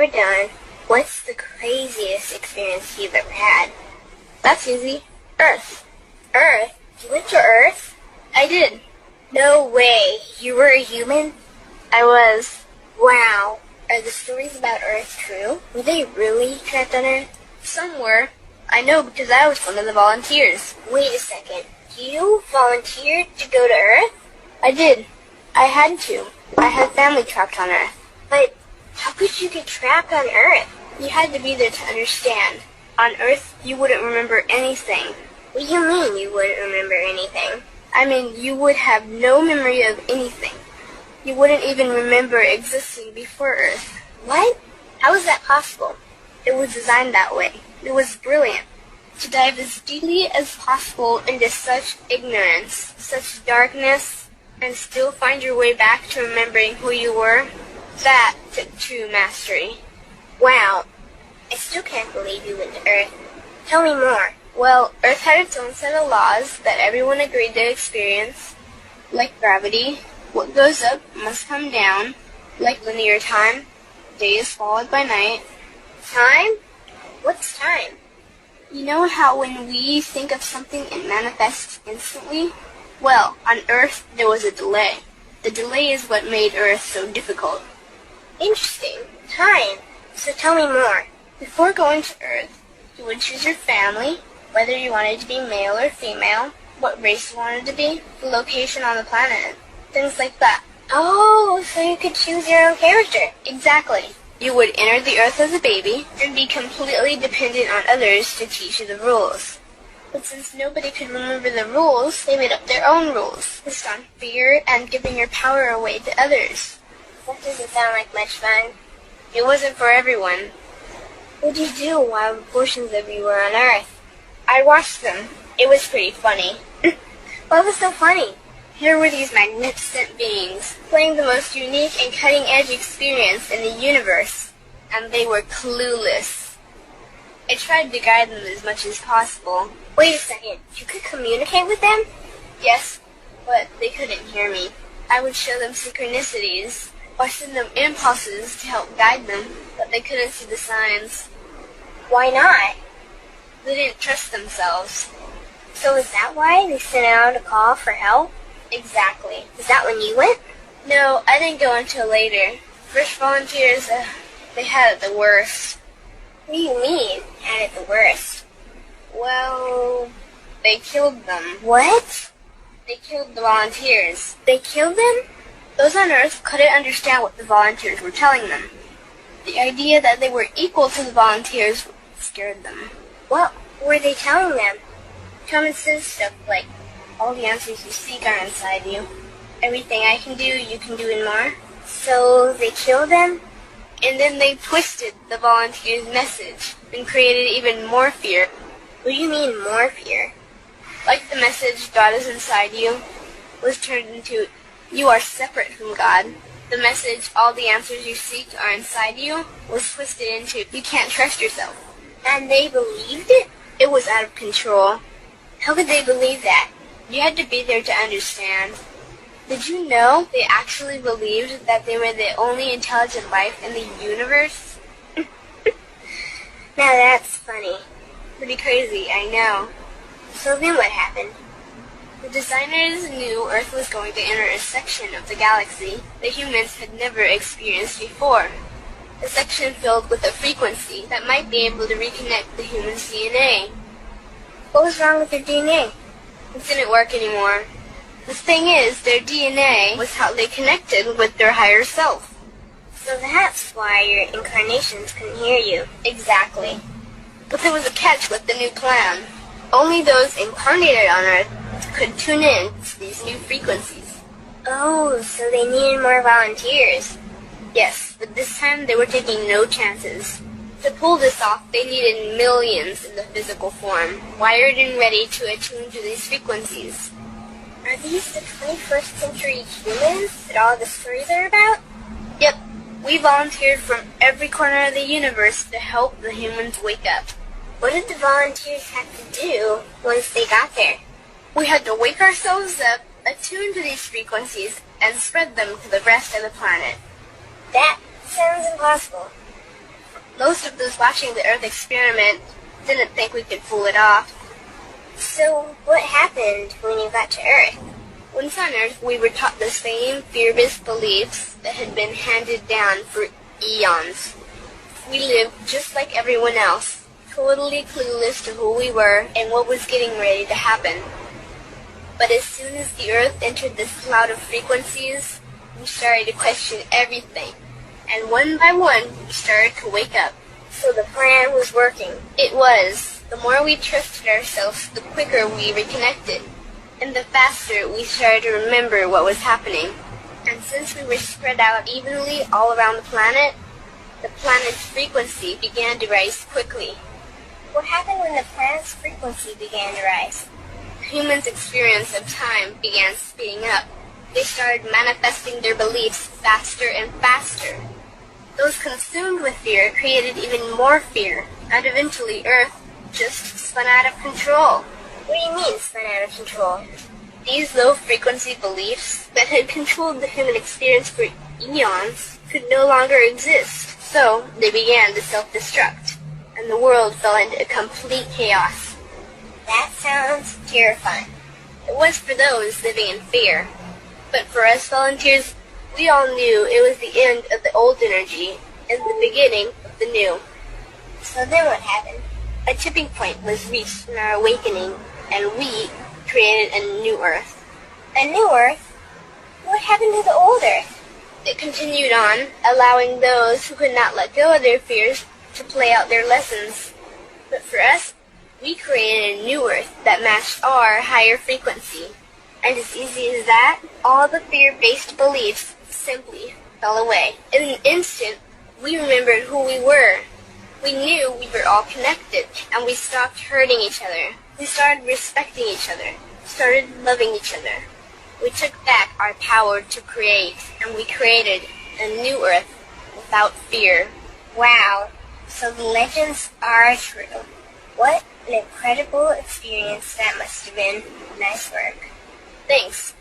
We're done. What's the craziest experience you've ever had? That's easy. Earth. Earth? You went to Earth? I did. No way. You were a human? I was. Wow. Are the stories about Earth true? Were they really trapped on Earth? Some were. I know because I was one of the volunteers. Wait a second. You volunteered to go to Earth? I did. I had to. I had family trapped on Earth. But how could you get trapped on Earth? You had to be there to understand. On Earth, you wouldn't remember anything. What do you mean you wouldn't remember anything? I mean, you would have no memory of anything. You wouldn't even remember existing before Earth. What? How is that possible? It was designed that way. It was brilliant. To dive as deeply as possible into such ignorance, such darkness, and still find your way back to remembering who you were, that took true mastery. Wow. I still can't believe you went to Earth. Tell me more. Well, Earth had its own set of laws that everyone agreed to experience, like gravity. What goes up must come down, like linear time. Day is followed by night. Time? What's time? You know how when we think of something it manifests instantly? Well, on Earth there was a delay. The delay is what made Earth so difficult. Interesting. Time. So tell me more. Before going to Earth, you would choose your family, whether you wanted to be male or female, what race you wanted to be, the location on the planet, things like that. Oh, so you could choose your own character. Exactly. You would enter the Earth as a baby and be completely dependent on others to teach you the rules. But since nobody could remember the rules, they made up their own rules, based on fear and giving your power away to others. That doesn't sound like much fun. It wasn't for everyone. What did you do while portions of you were on Earth? I watched them. It was pretty funny. What was so funny? Here were these magnificent beings, playing the most unique and cutting-edge experience in the universe, and they were clueless. I tried to guide them as much as possible. Wait a second, you could communicate with them? Yes, but they couldn't hear me. I would show them synchronicities, or send them impulses to help guide them, but they couldn't see the signs. Why not? They didn't trust themselves. So is that why they sent out a call for help? Exactly. Is that when you went? No, I didn't go until later. First volunteers, they had it the worst. What do you mean, had it the worst? Well, they killed them. What? They killed the volunteers. They killed them? Those on Earth couldn't understand what the volunteers were telling them. The idea that they were equal to the volunteers scared them. What were they telling them? Common sense stuff like, all the answers you seek are inside you. Everything I can do, you can do and more. So they killed them? And then they twisted the volunteers' message and created even more fear. What do you mean more fear? Like the message, God is inside you, was turned into, you are separate from God. The message, all the answers you seek are inside you, was twisted into, you can't trust yourself. And they believed it? It was out of control. How could they believe that? You had to be there to understand. Did you know they actually believed that they were the only intelligent life in the universe? Now that's funny. Pretty crazy, I know. So then what happened? The designers knew Earth was going to enter a section of the galaxy that humans had never experienced before. A section filled with a frequency that might be able to reconnect the human's DNA. What was wrong with their DNA? It didn't work anymore. The thing is, their DNA was how they connected with their higher self. So that's why your incarnations couldn't hear you. Exactly. But there was a catch with the new plan. Only those incarnated on Earth could tune in to these new frequencies. Oh, so they needed more volunteers. Yes, but this time they were taking no chances. To pull this off, they needed millions in the physical form, wired and ready to attune to these frequencies. Are these the 21st century humans that all the stories are about? Yep, we volunteered from every corner of the universe to help the humans wake up. What did the volunteers have to do once they got there? We had to wake ourselves up, attune to these frequencies, and spread them to the rest of the planet. That sounds impossible. Most of those watching the Earth experiment didn't think we could pull it off. So, what happened when you got to Earth? Once on Earth, we were taught the same fear-based beliefs that had been handed down for eons. We lived just like everyone else, totally clueless to who we were and what was getting ready to happen. But as soon as the Earth entered this cloud of frequencies, we started to question everything. And one by one, we started to wake up. So the plan was working. It was. The more we trusted ourselves, the quicker we reconnected. And the faster we started to remember what was happening. And since we were spread out evenly all around the planet's frequency began to rise quickly. What happened when the planet's frequency began to rise? Humans' experience of time began speeding up. They started manifesting their beliefs faster and faster. Those consumed with fear created even more fear, and eventually Earth just spun out of control. What do you mean, spun out of control? These low-frequency beliefs that had controlled the human experience for eons could no longer exist, so they began to self-destruct, and the world fell into complete chaos. That sounds terrifying. It was for those living in fear, but for us volunteers, we all knew it was the end of the old energy and the beginning of the new. So then what happened? A tipping point was reached in our awakening, and we created a new Earth. A new Earth? What happened to the old Earth? It continued on, allowing those who could not let go of their fears to play out their lessons. But for us, we created a new Earth that matched our higher frequency. And as easy as that, all the fear-based beliefs simply fell away. In an instant, we remembered who we were. We knew we were all connected, and we stopped hurting each other. We started respecting each other, started loving each other. We took back our power to create, and we created a new Earth without fear. Wow, so the legends are true. What an incredible experience that must have been. Nice work. Thanks.